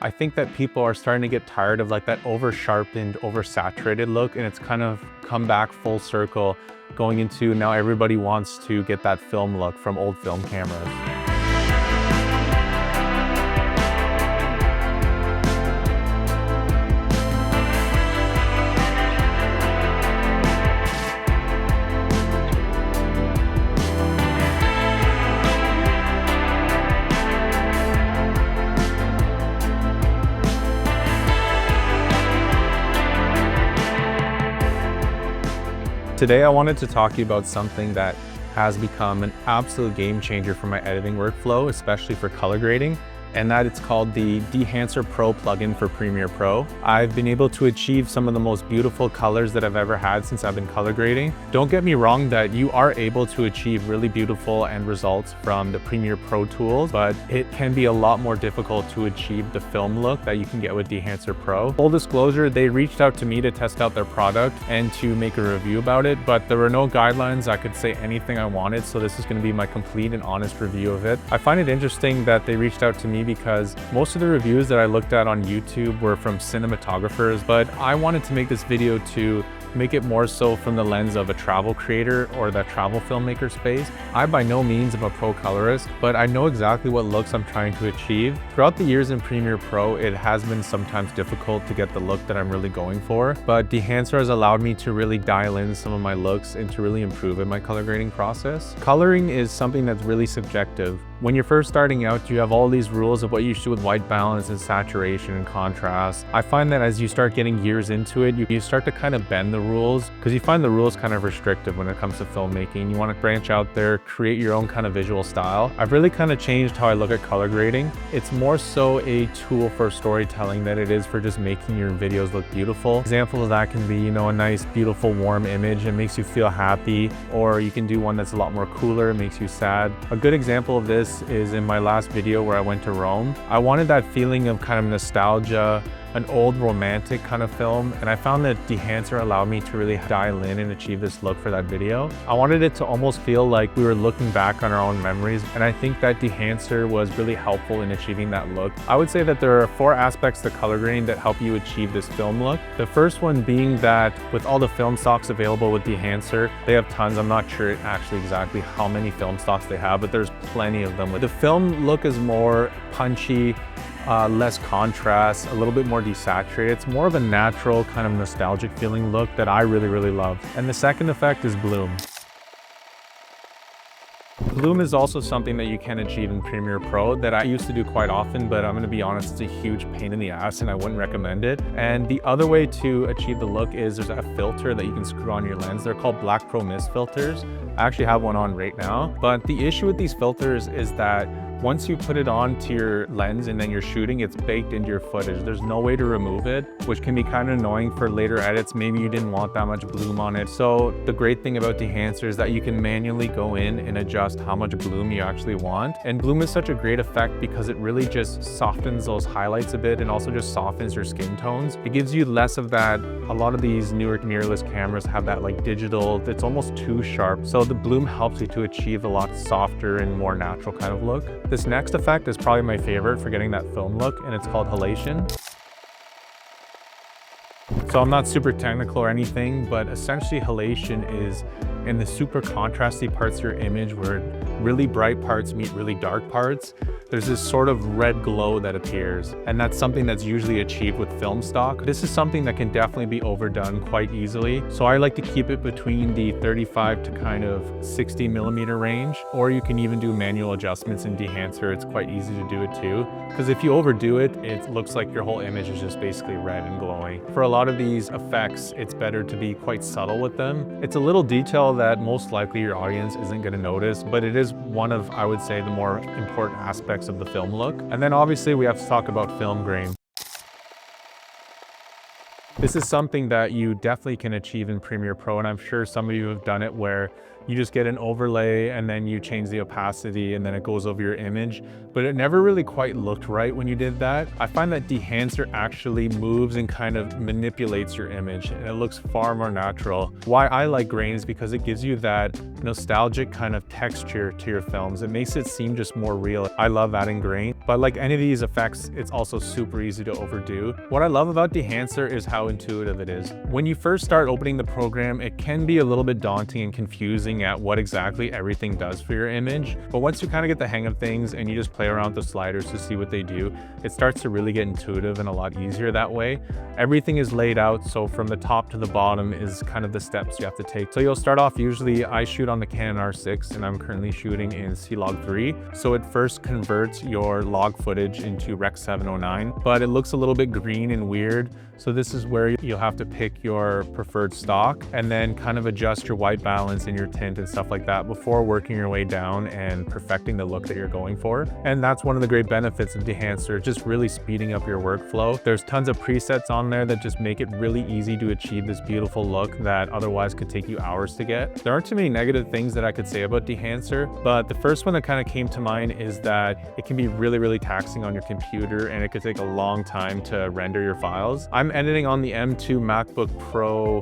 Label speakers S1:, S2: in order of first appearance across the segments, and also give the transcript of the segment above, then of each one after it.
S1: I think that people are starting to get tired of like that over sharpened, over saturated look, and it's kind of come back full circle going into now everybody wants to get that film look from old film cameras. Today I wanted to talk to you about something that has become an absolute game changer for my editing workflow, especially for color grading, and that it's called the Dehancer Pro Plugin for Premiere Pro. I've been able to achieve some of the most beautiful colors that I've ever had since I've been color grading. Don't get me wrong that you are able to achieve really beautiful end results from the Premiere Pro tools, but it can be a lot more difficult to achieve the film look that you can get with Dehancer Pro. Full disclosure, they reached out to me to test out their product and to make a review about it, but there were no guidelines. I could say anything I wanted, so this is going to be my complete and honest review of it. I find it interesting that they reached out to me because most of the reviews that I looked at on YouTube were from cinematographers, but I wanted to make this video to make it more so from the lens of a travel creator or that travel filmmaker space. I by no means am a pro colorist, but I know exactly what looks I'm trying to achieve. Throughout the years in Premiere Pro, it has been sometimes difficult to get the look that I'm really going for, but Dehancer has allowed me to really dial in some of my looks and to really improve in my color grading process. Coloring is something that's really subjective. When you're first starting out, you have all these rules of what you should do with white balance and saturation and contrast. I find that as you start getting years into it, you start to kind of bend the rules because you find the rules kind of restrictive when it comes to filmmaking. You want to branch out there, create your own kind of visual style. I've really kind of changed how I look at color grading. It's more so a tool for storytelling than it is for just making your videos look beautiful. Example of that can be, you know, a nice, beautiful, warm image that makes you feel happy, or you can do one that's a lot more cooler, makes you sad. A good example of this is in my last video where I went to Rome. I wanted that feeling of kind of nostalgia, an old romantic kind of film, and I found that Dehancer allowed me to really dial in and achieve this look for that video. I wanted it to almost feel like we were looking back on our own memories, and I think that Dehancer was really helpful in achieving that look. I would say that there are 4 aspects to color grading that help you achieve this film look. The first one being that with all the film stocks available with Dehancer, they have tons. I'm not sure actually exactly how many film stocks they have, but there's plenty of them. The film look is more punchy, less contrast, a little bit more desaturated. It's more of a natural kind of nostalgic feeling look that I really love. And the second effect is bloom. Bloom is also something that you can achieve in Premiere Pro that I used to do quite often, but I'm going to be honest, it's a huge pain in the ass and I wouldn't recommend it. And the other way to achieve the look is there's a filter that you can screw on your lens. They're called Black Pro Mist filters. I actually have one on right now, but the issue with these filters is that once you put it onto your lens and then you're shooting, it's baked into your footage. There's no way to remove it, which can be kind of annoying for later edits. Maybe you didn't want that much bloom on it. So the great thing about Dehancer is that you can manually go in and adjust how much bloom you actually want. And bloom is such a great effect because it really just softens those highlights a bit and also just softens your skin tones. It gives you less of that. A lot of these newer mirrorless cameras have that like digital, it's almost too sharp. So the bloom helps you to achieve a lot softer and more natural kind of look. This next effect is probably my favorite for getting that film look, and it's called halation. So I'm not super technical or anything, but essentially halation is in the super contrasty parts of your image where really bright parts meet really dark parts. There's this sort of red glow that appears, and that's something that's usually achieved with film stock. This is something that can definitely be overdone quite easily. So I like to keep it between the 35 to kind of 60 millimeter range, or you can even do manual adjustments in Dehancer. It's quite easy to do it too, because if you overdo it, it looks like your whole image is just basically red and glowing. For a lot of these effects, it's better to be quite subtle with them. It's a little detail that most likely your audience isn't going to notice, but it is one of, I would say, the more important aspects of the film look. And then obviously we have to talk about film grain. This is something that you definitely can achieve in Premiere Pro, and I'm sure some of you have done it where you just get an overlay and then you change the opacity and then it goes over your image. But it never really quite looked right when you did that. I find that Dehancer actually moves and kind of manipulates your image and it looks far more natural. Why I like grain is because it gives you that nostalgic kind of texture to your films. It makes it seem just more real. I love adding grain, but like any of these effects, it's also super easy to overdo. What I love about Dehancer is how intuitive it is. When you first start opening the program, it can be a little bit daunting and confusing at what exactly everything does for your image. But once you kind of get the hang of things and you just play around with the sliders to see what they do, it starts to really get intuitive and a lot easier that way. Everything is laid out, so from the top to the bottom is kind of the steps you have to take. So you'll start off, usually I shoot on the Canon R6 and I'm currently shooting in C-Log 3. So it first converts your log footage into Rec 709, but it looks a little bit green and weird. So this is where you'll have to pick your preferred stock and then kind of adjust your white balance and your tint and stuff like that before working your way down and perfecting the look that you're going for. And that's one of the great benefits of Dehancer, just really speeding up your workflow. There's tons of presets on there that just make it really easy to achieve this beautiful look that otherwise could take you hours to get. There aren't too many negative things that I could say about Dehancer, but the first one that kind of came to mind is that it can be really, really taxing on your computer and it could take a long time to render your files. I'm editing on the M2 MacBook Pro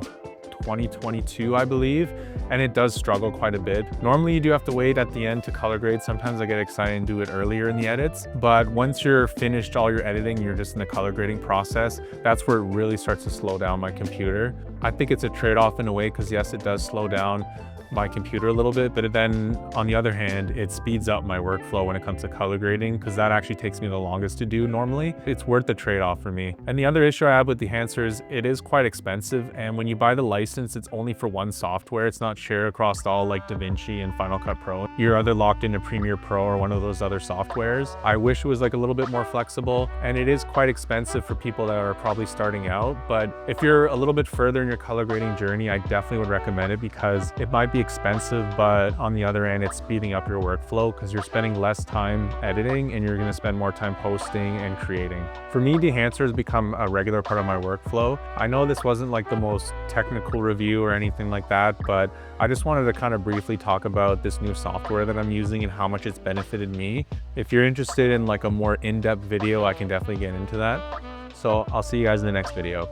S1: 2022, I believe, and it does struggle quite a bit. Normally you do have to wait at the end to color grade. Sometimes I get excited and do it earlier in the edits, but once you're finished all your editing, you're just in the color grading process, that's where it really starts to slow down my computer. I think it's a trade-off in a way because yes, it does slow down my computer a little bit, but then on the other hand, it speeds up my workflow when it comes to color grading because that actually takes me the longest to do normally. It's worth the trade-off for me. And the other issue I have with Dehancer is it is quite expensive, and when you buy the license, it's only for one software. It's not shared across all like DaVinci and Final Cut Pro. You're either locked into Premiere Pro or one of those other softwares. I wish it was like a little bit more flexible, and it is quite expensive for people that are probably starting out, but if you're a little bit further in your color grading journey, I definitely would recommend it because it might be expensive, but on the other end, it's speeding up your workflow because you're spending less time editing and you're going to spend more time posting and creating. For me, Dehancer has become a regular part of my workflow. I know this wasn't like the most technical review or anything like that, but I just wanted to kind of briefly talk about this new software that I'm using and how much it's benefited me. If you're interested in like a more in-depth video, I can definitely get into that. So I'll see you guys in the next video.